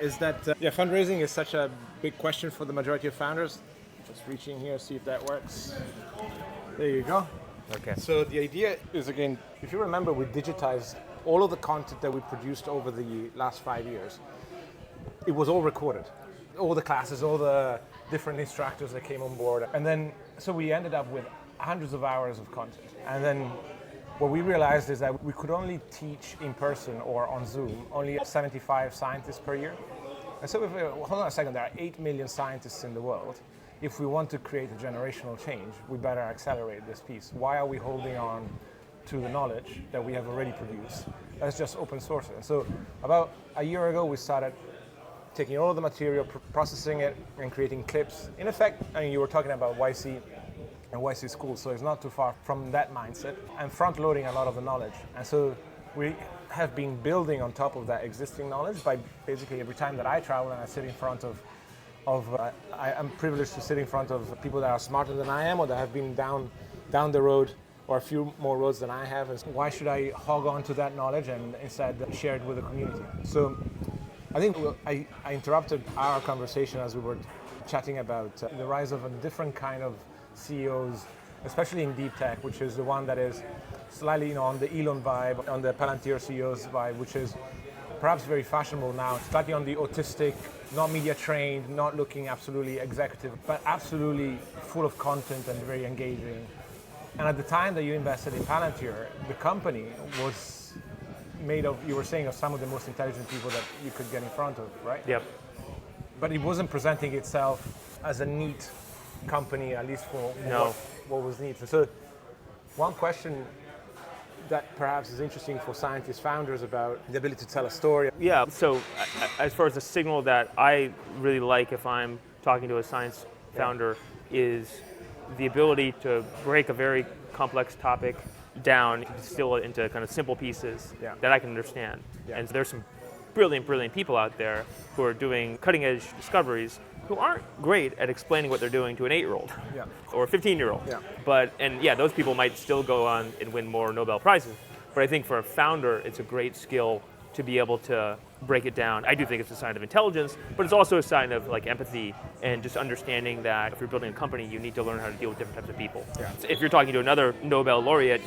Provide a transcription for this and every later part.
is that fundraising is such a big question for the majority of founders. Just reaching here, see if that works. There you go. Okay. So the idea is, again, if you remember, we digitized all of the content that we produced over the last 5 years. It was all recorded. All the classes, all the different instructors that came on board. And then, so we ended up with hundreds of hours of content. And then what we realized is that we could only teach in person or on Zoom only 75 scientists per year. And so hold on a second, there are 8 million scientists in the world. If we want to create a generational change, we better accelerate this piece. Why are we holding on to the knowledge that we have already produced? Let's just open source it. And so about a year ago, we started taking all of the material, processing it, and creating clips. In effect, I mean, you were talking about YC and YC School, so it's not too far from that mindset, and front-loading a lot of the knowledge. And so we have been building on top of that existing knowledge by basically every time that I travel and I sit in front of I am privileged to sit in front of people that are smarter than I am or that have been down the road or a few more roads than I have. And why should I hog on to that knowledge and instead share it with the community? So I think I interrupted our conversation as we were chatting about the rise of a different kind of CEOs, especially in deep tech, which is the one that is slightly on the Elon vibe, on the Palantir CEOs vibe, which is perhaps very fashionable now, slightly on the autistic, not media trained, not looking absolutely executive, but absolutely full of content and very engaging. And at the time that you invested in Palantir, the company was made of, you were saying, of some of the most intelligent people that you could get in front of, right? Yep. But it wasn't presenting itself as a neat company, at least for what was neat. And so one question that perhaps is interesting for scientists, founders, about the ability to tell a story. Yeah, so as far as the signal that I really like if I'm talking to a science founder is the ability to break a very complex topic down, distill it into kind of simple pieces that I can understand. Yeah. And so there's some brilliant people out there who are doing cutting edge discoveries who aren't great at explaining what they're doing to an 8-year-old or a 15-year-old. Yeah. But those people might still go on and win more Nobel Prizes. But I think for a founder, it's a great skill to be able to break it down. I do think it's a sign of intelligence, but it's also a sign of like empathy and just understanding that if you're building a company, you need to learn how to deal with different types of people. Yeah. So if you're talking to another Nobel laureate,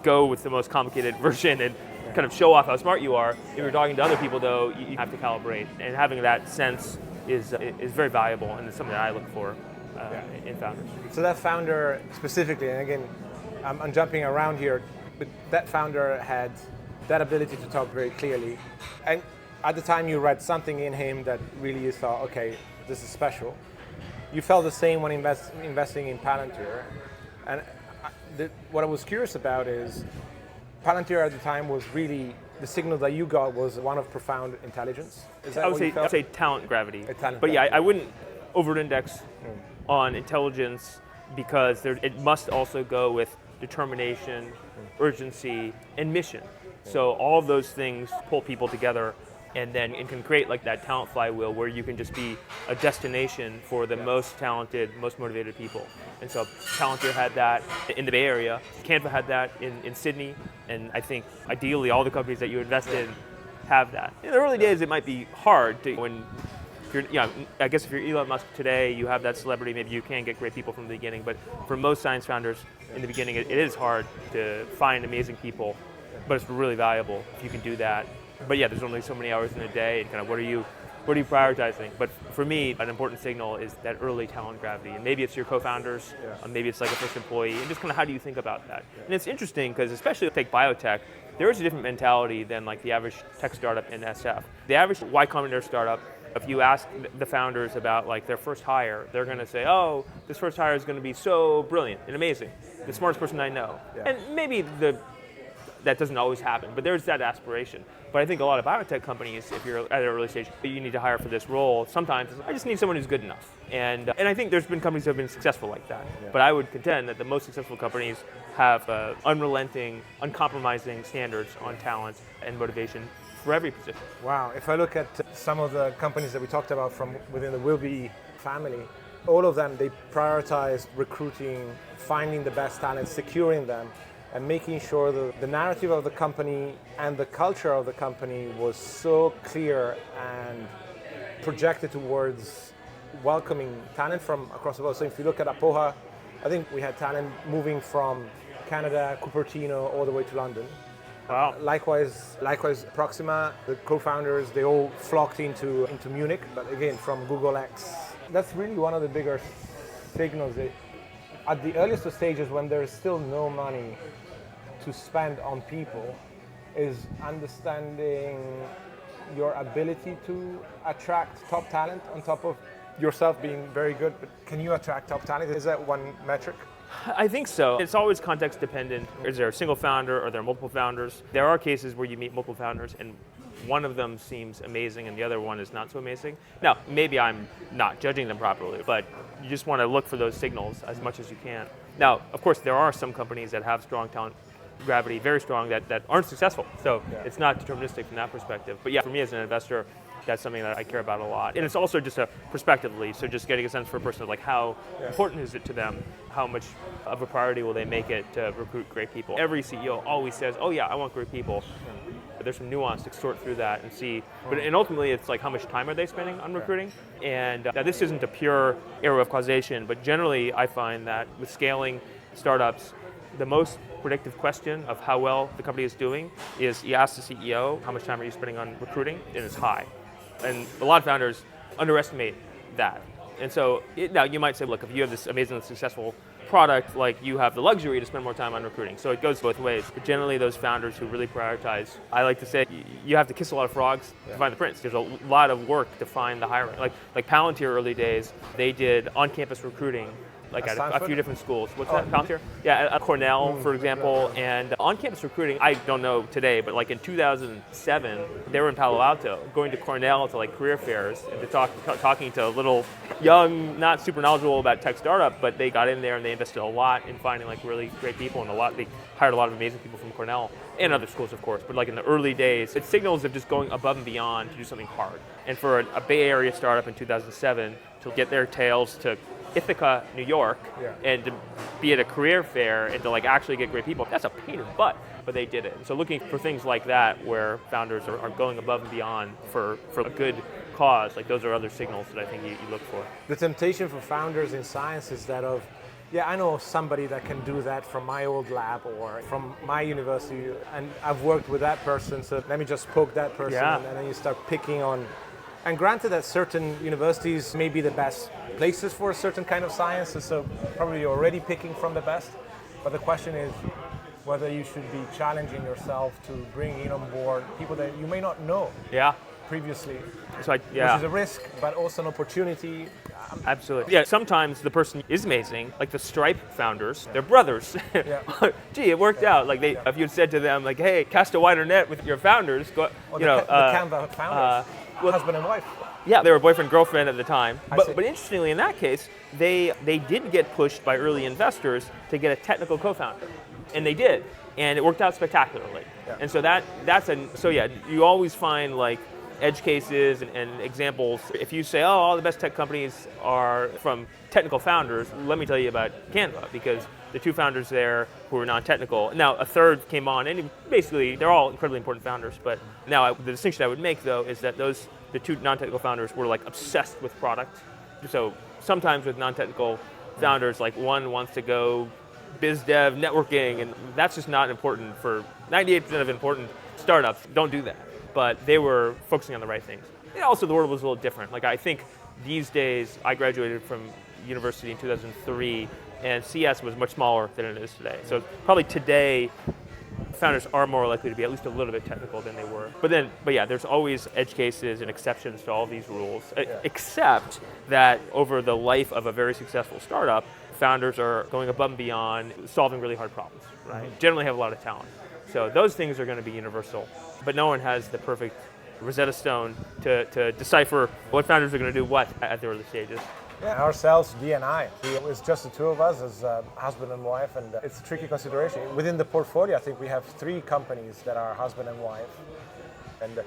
go with the most complicated version and kind of show off how smart you are. If you're talking to other people, though, you have to calibrate, and having that sense is very valuable, and it's something that I look for in founders. So that founder specifically, and again, I'm jumping around here, but that founder had that ability to talk very clearly, and at the time you read something in him that really you thought, okay, this is special. You felt the same when investing in Palantir, and what I was curious about is Palantir at the time was really, the signal that you got was one of profound intelligence. Is that I what you felt? would say talent gravity. Talent but gravity. I wouldn't over-index on intelligence because it must also go with determination, urgency, and mission. So all of those things pull people together, and then it can create like that talent flywheel where you can just be a destination for the most talented, most motivated people. And so Palantir had that in the Bay Area, Canva had that in Sydney, and I think ideally all the companies that you invest in have that. In the early days, it might be hard to, I guess if you're Elon Musk today, you have that celebrity, maybe you can get great people from the beginning, but for most science founders in the beginning, it is hard to find amazing people, but it's really valuable if you can do that. But there's only so many hours in a day, and kind of what are you prioritizing? But for me, an important signal is that early talent gravity, and maybe it's your co-founders, maybe it's like a first employee, and just kind of how do you think about that? And it's interesting because especially take biotech, there is a different mentality than like the average tech startup in SF. The average Y Combinator startup, if you ask the founders about like their first hire, they're going to say, oh, this first hire is going to be so brilliant and amazing, the smartest person I know. And maybe that doesn't always happen, but there's that aspiration. But I think a lot of biotech companies, if you're at an early stage, you need to hire for this role. Sometimes I just need someone who's good enough. And I think there's been companies that have been successful like that. But I would contend that the most successful companies have unrelenting, uncompromising standards on talent and motivation for every position. Wow, if I look at some of the companies that we talked about from within the Wilby family, all of them, they prioritized recruiting, finding the best talent, securing them, and making sure that the narrative of the company and the culture of the company was so clear and projected towards welcoming talent from across the world. So if you look at Apoha, I think we had talent moving from Canada, Cupertino, all the way to London. Wow. Likewise, Proxima, the co-founders, they all flocked into Munich, but again, from Google X. That's really one of the bigger signals. At the earliest stages, when there's still no money to spend on people, is understanding your ability to attract top talent on top of yourself being very good. But can you attract top talent? Is that one metric? I think so. It's always context dependent. Is there a single founder or are there multiple founders? There are cases where you meet multiple founders and one of them seems amazing and the other one is not so amazing. Now, maybe I'm not judging them properly, but you just want to look for those signals as much as you can. Now, of course, there are some companies that have strong talent gravity, very strong, that aren't successful. So it's not deterministic from that perspective. But yeah, for me as an investor, that's something that I care about a lot. And it's also just a perspectively, so just getting a sense for a person of like how important is it to them? How much of a priority will they make it to recruit great people? Every CEO always says, oh yeah, I want great people. But there's some nuance to sort through that and see. And ultimately it's like how much time are they spending on recruiting? And now this isn't a pure area of causation, but generally I find that with scaling startups, the most predictive question of how well the company is doing is you ask the CEO, how much time are you spending on recruiting? And it's high. And a lot of founders underestimate that. And so now you might say, look, if you have this amazingly successful product, like you have the luxury to spend more time on recruiting. So it goes both ways. But generally those founders who really prioritize, I like to say, you have to kiss a lot of frogs to find the prince. There's a lot of work to find the hiring. Like Palantir early days, they did on-campus recruiting like at a few different schools. What's that, Palantir? Yeah, at Cornell, for example. And on-campus recruiting, I don't know today, but like in 2007, they were in Palo Alto, going to Cornell to like career fairs and to talking to little young, not super knowledgeable about tech startup, but they got in there and they invested a lot in finding like really great people and they hired a lot of amazing people from Cornell and other schools, of course. But like in the early days, it signals of just going above and beyond to do something hard. And for a Bay Area startup in 2007 to get their tails to Ithaca, New York, and to be at a career fair and to like actually get great people, that's a pain in the butt, but they did it. And so looking for things like that where founders are going above and beyond for a good cause, like those are other signals that I think you look for. The temptation for founders in science is that of, I know somebody that can do that from my old lab or from my university, and I've worked with that person, so let me just poke that person, and then you start picking on. And granted that certain universities may be the best places for a certain kind of science, so probably you're already picking from the best, but the question is whether you should be challenging yourself to bring in on board people that you may not know previously, which is a risk, but also an opportunity. Absolutely. Yeah, sometimes the person is amazing, like the Stripe founders, they're brothers. Gee, it worked out. Like if you'd said to them, like, hey, cast a wider net with your founders, the Canva founders. Husband and wife. Yeah, they were boyfriend, girlfriend at the time. But interestingly, in that case, they did get pushed by early investors to get a technical co-founder. And they did. And it worked out spectacularly. And so you always find like edge cases and examples. If you say, all the best tech companies are from technical founders, let me tell you about Canva, because the two founders there who were non-technical. Now, a third came on, and basically, they're all incredibly important founders. But now, the distinction I would make, though, is that the two non-technical founders were like obsessed with product. So sometimes with non-technical founders, like one wants to go biz dev, networking, and that's just not important for 98% of important startups. Don't do that. But they were focusing on the right things. And also, the world was a little different. Like I think these days, I graduated from university in 2003. And CS was much smaller than it is today. So probably today, founders are more likely to be at least a little bit technical than they were. But yeah, there's always edge cases and exceptions to all these rules, except that over the life of a very successful startup, founders are going above and beyond solving really hard problems, right? Generally have a lot of talent. So those things are going to be universal, but no one has the perfect Rosetta Stone to decipher what founders are going to do what at the early stages. Yeah, ourselves, Dee and I. It was just the two of us as husband and wife, and it's a tricky consideration. Within the portfolio, I think we have 3 companies that are husband and wife. And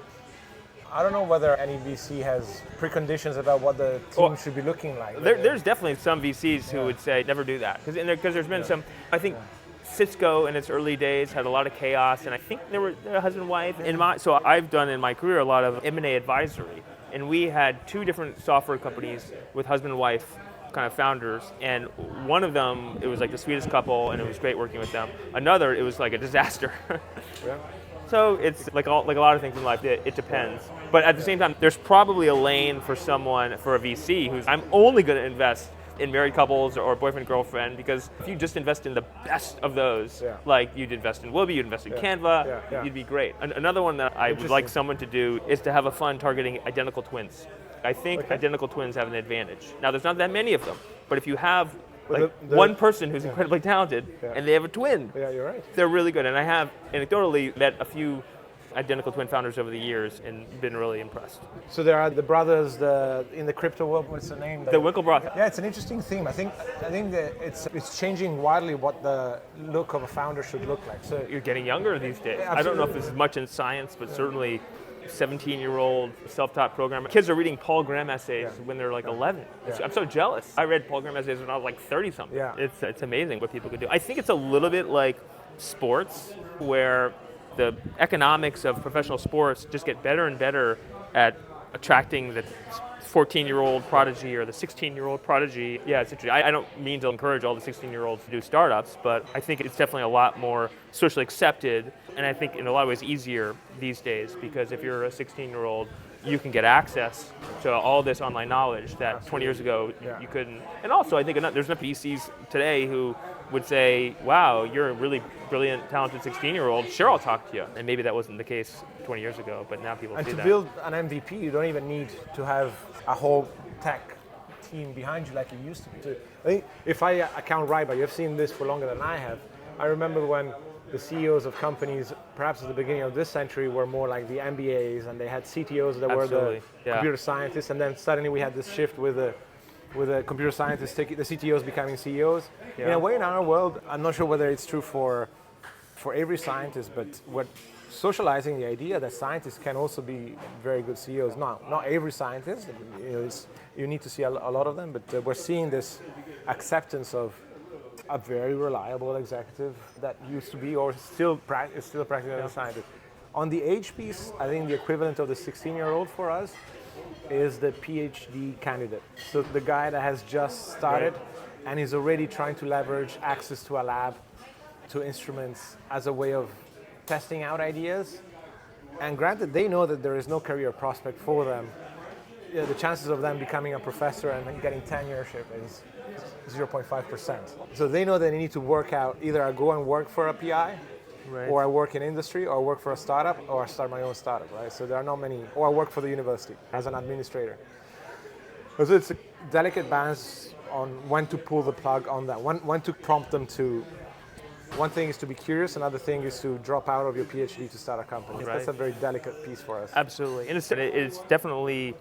I don't know whether any VC has preconditions about what the team should be looking like. There's definitely some VCs who would say never do that. Because there's been some, I think Cisco in its early days had a lot of chaos, and I think they were husband and wife. So I've done in my career a lot of M&A advisory. and we had two different software companies with husband and wife kind of founders, and one of them, it was like the sweetest couple, and it was great working with them. Another, it was like a disaster. Yeah. So it's like a lot of things in life, it depends. But at the same time, there's probably a lane for someone, for a VC, who's, I'm only going to invest in married couples or boyfriend, girlfriend, because if you just invest in the best of those, like you'd invest in Wilby, you'd invest in Canva, you'd be great. Another one that I would like someone to do is to have a fund targeting identical twins. I think identical twins have an advantage. Now, there's not that many of them, but if you have one person who's incredibly talented and they have a twin, you're right. they're really good. And I have anecdotally met a few identical twin founders over the years and been really impressed. So there are the brothers in the crypto world. What's the name? The Winklevoss. Yeah, it's an interesting theme. I think that it's changing widely what the look of a founder should look like. So you're getting younger these days. Yeah, I don't know if this is much in science, but certainly 17-year-old self-taught programmer. Kids are reading Paul Graham essays when they're like 11. I'm so jealous. I read Paul Graham essays when I was like 30-something. Yeah. It's amazing what people can do. I think it's a little bit like sports, where the economics of professional sports just get better and better at attracting the 14-year-old prodigy or the 16-year-old prodigy. Yeah, it's interesting. I don't mean to encourage all the 16-year-olds to do startups, but I think it's definitely a lot more socially accepted, and I think in a lot of ways easier these days, because if you're a 16-year-old, you can get access to all this online knowledge that 20 years ago you couldn't. And also, I think there's enough VCs today who would say, wow, you're a really brilliant, talented 16-year-old, sure, I'll talk to you. And maybe that wasn't the case 20 years ago, but now people see that. And to build an MVP, you don't even need to have a whole tech team behind you like you used to be. So I think if I account right, but you've seen this for longer than I have, I remember when the CEOs of companies, perhaps at the beginning of this century, were more like the MBAs, and they had CTOs that were the computer scientists, and then suddenly we had this shift with the computer scientists, the CTOs becoming CEOs. In a way, in our world, I'm not sure whether it's true for every scientist, but we're socializing the idea that scientists can also be very good CEOs. Not every scientist, you need to see a lot of them, but we're seeing this acceptance of a very reliable executive that used to be or is still practicing as a scientist. On the age piece, I think the equivalent of the 16-year-old for us is the PhD candidate. So the guy that has just started and is already trying to leverage access to a lab, to instruments as a way of testing out ideas. And granted, they know that there is no career prospect for them. The chances of them becoming a professor and getting tenureship is 0.5%. So they know that they need to work out, either I go and work for a PI, or I work in industry, or I work for a startup, or I start my own startup, right? So there are not many, or I work for the university as an administrator. So it's a delicate balance on when to pull the plug on that, when to prompt them to. One thing is to be curious, another thing is to drop out of your PhD to start a company. That's a very delicate piece for us. Absolutely, and it's definitely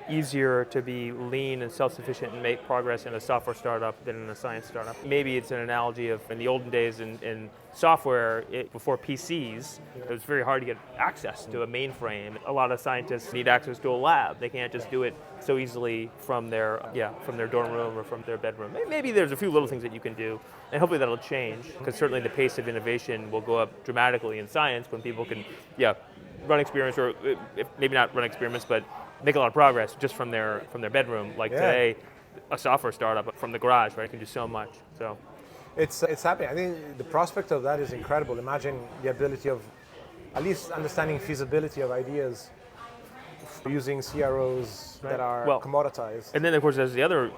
easier to be lean and self-sufficient and make progress in a software startup than in a science startup. Maybe it's an analogy of in the olden days in software, before PCs, it was very hard to get access to a mainframe. A lot of scientists need access to a lab. They can't just do it so easily from their dorm room or from their bedroom. Maybe there's a few little things that you can do, and hopefully that'll change, because certainly the pace of innovation will go up dramatically in science when people can, run experiments, or maybe not run experiments, but make a lot of progress just from their bedroom. Like today, a software startup from the garage, right, can do so much. So it's happening. I think the prospect of that is incredible. Imagine the ability of at least understanding feasibility of ideas using CROs that are commoditized. And then, of course, there's the other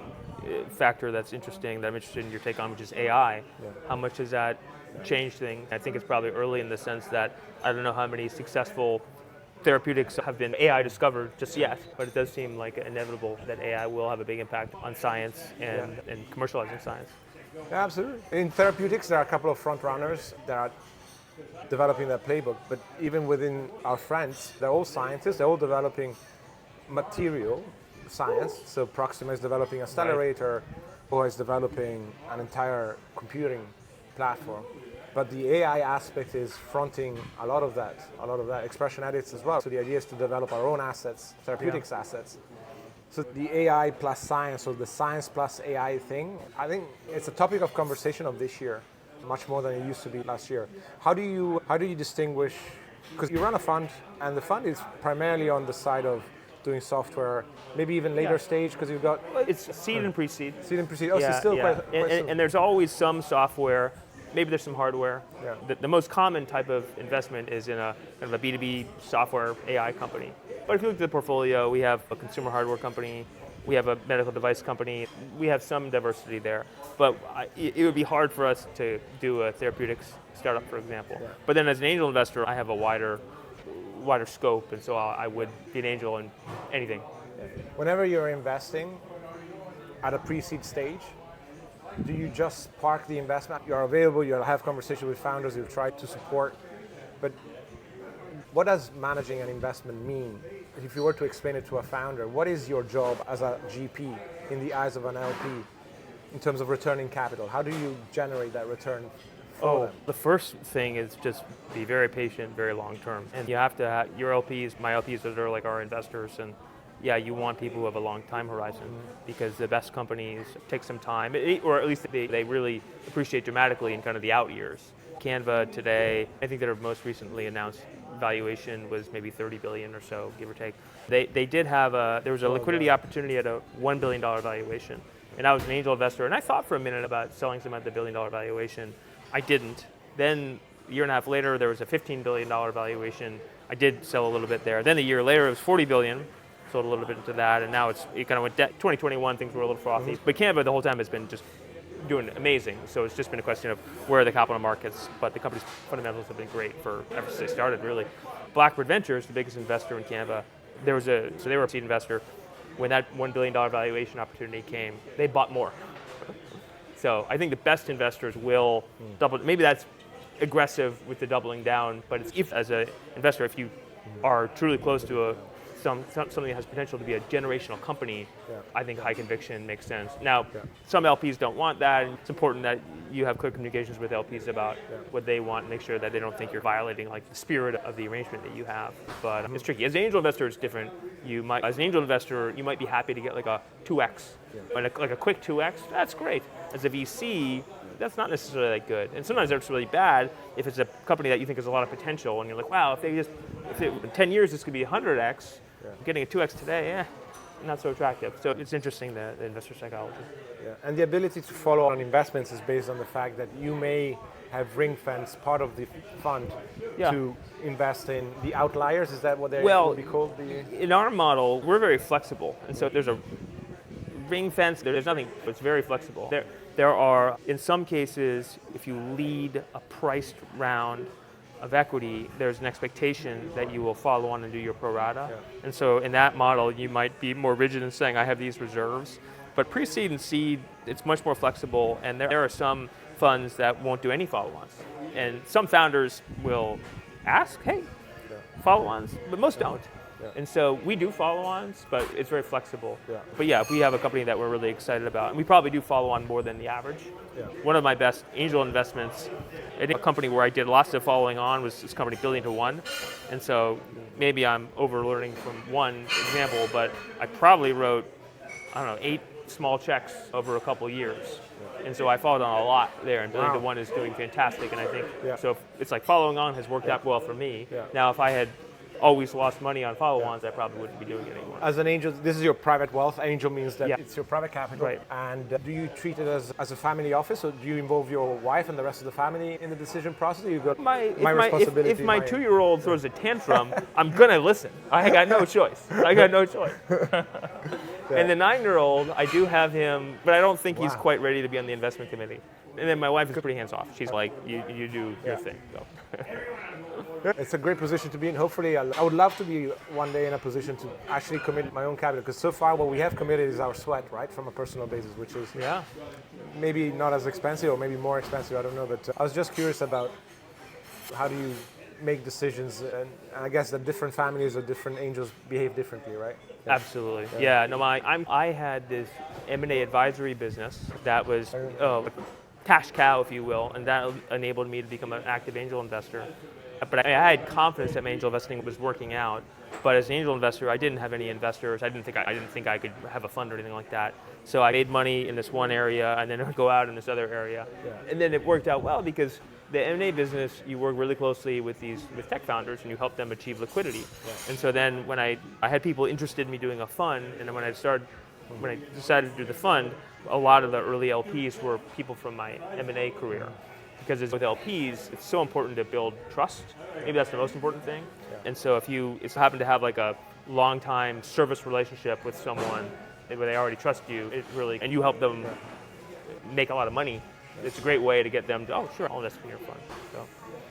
factor that's interesting that I'm interested in your take on, which is AI. How much has that changed things? I think it's probably early in the sense that I don't know how many successful therapeutics have been AI discovered just yet, but it does seem like inevitable that AI will have a big impact on science and commercializing science. Yeah, absolutely. In therapeutics, there are a couple of front runners that are developing their playbook, but even within our friends, they're all scientists, they're all developing material science. So Proxima is developing a accelerator, or is developing an entire computing platform. But the AI aspect is fronting a lot of that expression edits as well. So the idea is to develop our own assets, therapeutics assets. So the AI plus science, or the science plus AI thing, I think it's a topic of conversation of this year, much more than it used to be last year. How do you distinguish, because you run a fund, and the fund is primarily on the side of doing software, maybe even later stage because you've got It's seed and pre-seed. seed and pre-seed. Oh, so still quite And there's always some software. Maybe there's some hardware. Yeah. The most common type of investment is in a kind of a B2B software AI company. But if you look at the portfolio, we have a consumer hardware company, we have a medical device company, we have some diversity there. But it would be hard for us to do a therapeutics startup, for example. Yeah. But then as an angel investor, I have a wider scope, and so I would be an angel in anything. Whenever you're investing at a pre-seed stage, do you just park the investment? You're available, you'll have conversations with founders, you'll try to support, but what does managing an investment mean? If you were to explain it to a founder, what is your job as a GP in the eyes of an LP in terms of returning capital? How do you generate that return for them? The first thing is just be very patient, very long term. And you have to have your LPs, my LPs that are like our investors, and you want people who have a long time horizon because the best companies take some time, or at least they really appreciate dramatically in kind of the out years. Canva today, I think their most recently announced valuation was maybe 30 billion or so, give or take. They did have there was a liquidity opportunity at a $1 billion valuation. And I was an angel investor, and I thought for a minute about selling some at the $1 billion valuation. I didn't. Then a year and a half later, there was a $15 billion valuation. I did sell a little bit there. Then a year later, it was 40 billion. Sold a little bit into that, and now it kind of went 2021, things were a little frothy. But Canva the whole time has been just doing amazing. So it's just been a question of where are the capital markets, but the company's fundamentals have been great ever since they started, really. Blackbird Ventures, the biggest investor in Canva, they were a seed investor. When that $1 billion valuation opportunity came, they bought more. So I think the best investors will double. Maybe that's aggressive with the doubling down, but if as an investor, if you are truly close to something that has potential to be a generational company, I think high conviction makes sense. Now, some LPs don't want that, and it's important that you have clear communications with LPs about what they want and make sure that they don't think you're violating like the spirit of the arrangement that you have. But it's tricky. As an angel investor, it's different. As an angel investor, you might be happy to get like a 2x, like a quick 2x. That's great. As a VC, that's not necessarily that good. And sometimes that's really bad if it's a company that you think has a lot of potential, and you're like, wow, in 10 years this could be 100x. Getting a 2x today, not so attractive. So it's interesting, the investor psychology. Yeah. And the ability to follow on investments is based on the fact that you may have ring-fenced part of the fund to invest in the outliers. Is that what they would be called? In our model, we're very flexible. And so there's a ring fence, there's nothing, it's very flexible. There are, in some cases, if you lead a priced round of equity, there's an expectation that you will follow on and do your pro rata. And so in that model, you might be more rigid in saying, I have these reserves. But pre-seed and seed, it's much more flexible, and there are some funds that won't do any follow-ons. And some founders will ask, hey, follow-ons, but most don't. And so we do follow-ons, but it's very flexible. But if we have a company that we're really excited about, and we probably do follow-on more than the average. One of my best angel investments, a company where I did lots of following on was this company Billion to One. And so maybe I'm over-learning from one example, but I probably wrote, 8 small checks over a couple years. And so I followed on a lot there, and Billion to One is doing fantastic. And I think, so it's like following on has worked out well for me. Now, if I had always lost money on follow-ons, I probably wouldn't be doing it anymore. As an angel, this is your private wealth. Angel means that it's your private capital. Right. And do you treat it as a family office, or do you involve your wife and the rest of the family in the decision process? Or you got responsibility. If my 2-year-old throws a tantrum, I'm gonna listen. I got no choice. And the 9-year-old, I do have him, but I don't think he's quite ready to be on the investment committee. And then my wife is pretty hands-off. She's like, you do your thing. So. It's a great position to be in. Hopefully, I would love to be one day in a position to actually commit my own capital, because so far what we have committed is our sweat, right, from a personal basis, which is maybe not as expensive or maybe more expensive, I don't know. But I was just curious about how do you make decisions, and I guess that different families or different angels behave differently, right? Absolutely. I had this M&A advisory business that was cash cow, if you will, and that enabled me to become an active angel investor. But I had confidence that my angel investing was working out. But as an angel investor, I didn't have any investors. I didn't think I could have a fund or anything like that. So I made money in this one area, and then I would go out in this other area. And then it worked out well because the M&A business, you work really closely with tech founders and you help them achieve liquidity. Yeah. And so then when I had people interested in me doing a fund, and then when I decided to do the fund, a lot of the early LPs were people from my M&A career. Because with LPs, it's so important to build trust. Maybe that's the most important thing. Yeah. And so if you happen to have like a long time service relationship with someone where they already trust you, and you help them make a lot of money, it's a great way to get them to, oh sure, I'll invest in your fund. So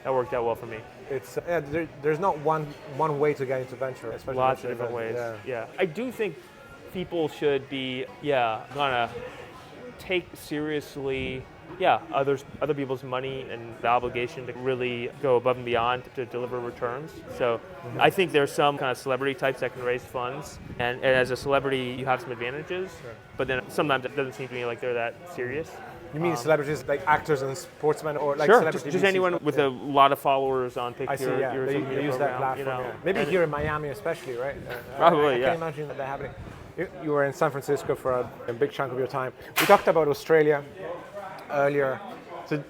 that worked out well for me. It's there's not one way to get into venture, especially lots of different ways. Yeah. I do think people should be gonna take seriously other people's money and the obligation to really go above and beyond to deliver returns. So I think there's some kind of celebrity types that can raise funds, and as a celebrity you have some advantages, but then sometimes it doesn't seem to me like they're that serious. You mean celebrities like actors and sportsmen, or like sure, celebrities? Just anyone with a lot of followers on TikTok. I see, they use that platform. Maybe here in Miami especially, right? Probably, I can imagine that happening. You were in San Francisco for a big chunk of your time. We talked about Australia earlier. So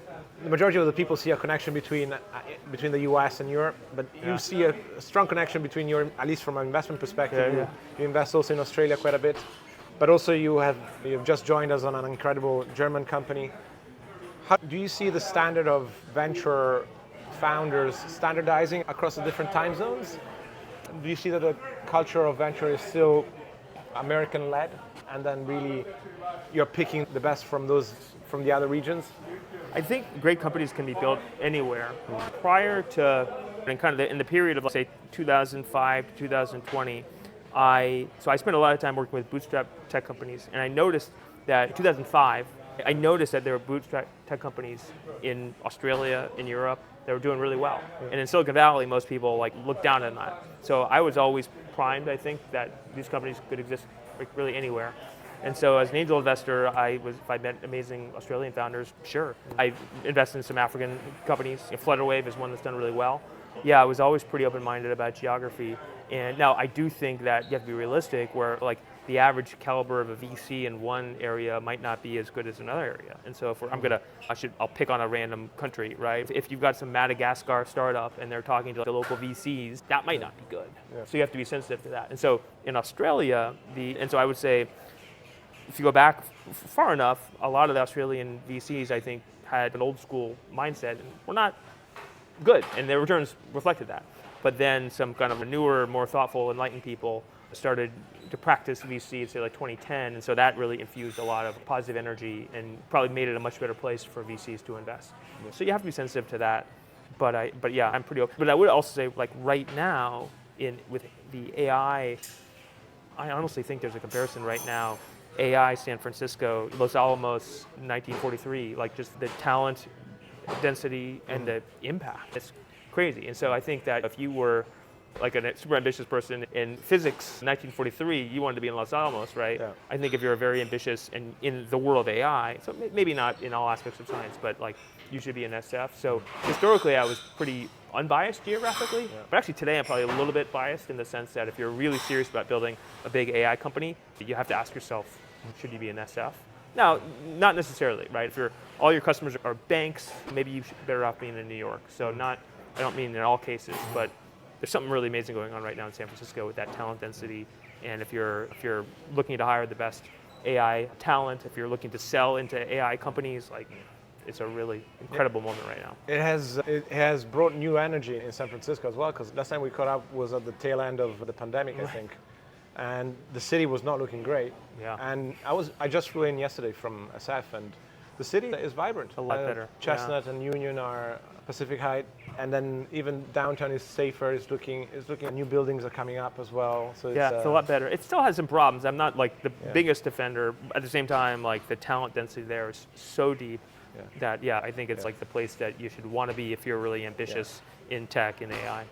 the majority of the people see a connection between the US and Europe, but you see a strong connection between at least from an investment perspective. You invest also in Australia quite a bit, but also you've just joined us on an incredible German company. How do you see the standard of venture founders standardizing across the different time zones? Do you see that the culture of venture is still American-led, and then really you're picking the best from the other regions? I think great companies can be built anywhere. Prior to, in the period of, let's say, 2005 to 2020, I spent a lot of time working with bootstrap tech companies, and I noticed that in 2005, there were bootstrap tech companies in Australia, in Europe, that were doing really well. And in Silicon Valley, most people look down on that. So I was always primed, I think, that these companies could exist really anywhere. And so as an angel investor, if I met amazing Australian founders, sure. I invested in some African companies. Flutterwave is one that's done really well. Yeah, I was always pretty open-minded about geography. And now I do think that you have to be realistic, where the average caliber of a VC in one area might not be as good as another area. And so I'll pick on a random country, right? If you've got some Madagascar startup and they're talking to the local VCs, that might not be good. Yeah. So you have to be sensitive to that. And so in Australia, I would say, if you go back far enough, a lot of the Australian VCs, I think, had an old school mindset and were not good, and their returns reflected that. But then some kind of newer, more thoughtful, enlightened people started to practice VC, say 2010, and so that really infused a lot of positive energy and probably made it a much better place for VCs to invest. Yeah. So you have to be sensitive to that. But I'm pretty open. But I would also say, right now, with the AI, I honestly think there's a comparison right now. AI San Francisco, Los Alamos, 1943, just the talent density and the impact. It's crazy. And so I think that if you were a super ambitious person in physics, 1943, you wanted to be in Los Alamos, right? Yeah. I think if you're very ambitious and in the world of AI, so maybe not in all aspects of science, but you should be in SF. So historically, I was pretty unbiased geographically, but actually today I'm probably a little bit biased in the sense that if you're really serious about building a big AI company, you have to ask yourself, should you be in SF? Now, not necessarily, right? If all your customers are banks, maybe you should be better off being in New York. So I don't mean in all cases, but there's something really amazing going on right now in San Francisco with that talent density. And if you're looking to hire the best AI talent, if you're looking to sell into AI companies, it's a really incredible moment right now. It has brought new energy in San Francisco as well, because last time we caught up was at the tail end of the pandemic, I think. And the city was not looking great. Yeah. And I just flew in yesterday from SF, and the city is vibrant. A lot better. Chestnut and Union are Pacific Height, and then even downtown is safer. It's looking at new buildings are coming up as well. So it's a lot better. It still has some problems. I'm not the biggest defender. At the same time, the talent density there is so deep that I think it's the place that you should want to be if you're really ambitious in tech and AI.